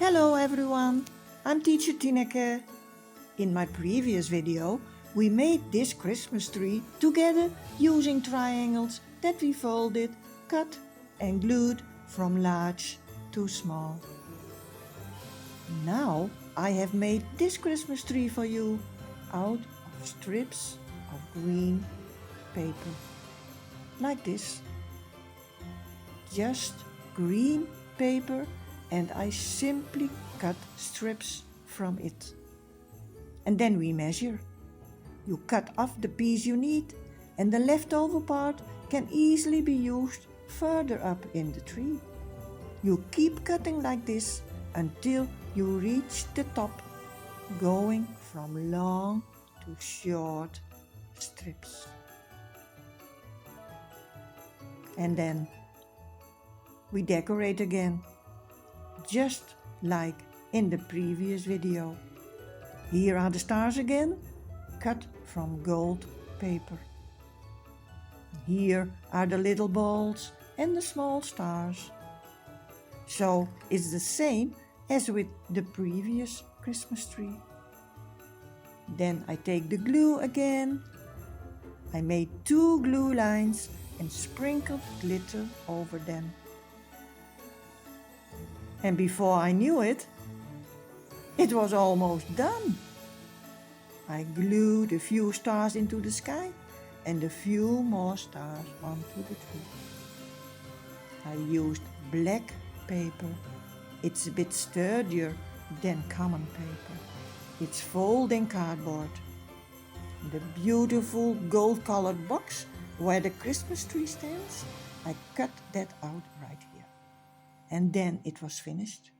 Hello everyone, I'm Teacher Tineke. In my previous video, we made this Christmas tree together using triangles that we folded, cut and glued from large to small. Now I have made this Christmas tree for you out of strips of green paper, like this. Just green paper, and I simply cut strips from it. And then we measure. You cut off the piece you need, and the leftover part can easily be used further up in the tree. You keep cutting like this until you reach the top, going from long to short strips. And then we decorate again, just like in the previous video. Here are the stars again, cut from gold paper. Here are the little balls and the small stars. So it's the same as with the previous Christmas tree. Then I take the glue again. I made 2 glue lines and sprinkled glitter over them. And before I knew it, it was almost done. I glued a few stars into the sky and a few more stars onto the tree. I used black paper. It's a bit sturdier than common paper. It's folding cardboard. The beautiful gold-colored box where the Christmas tree stands, I cut that out right here. And then it was finished.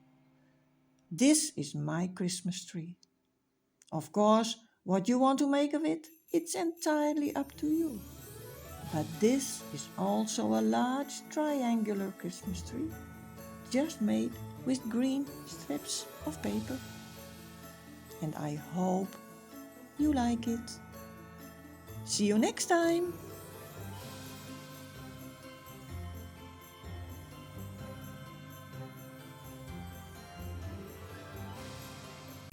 This is my Christmas tree. Of course, what you want to make of it, it's entirely up to you. But this is also a large triangular Christmas tree, just made with green strips of paper. And I hope you like it. See you next time!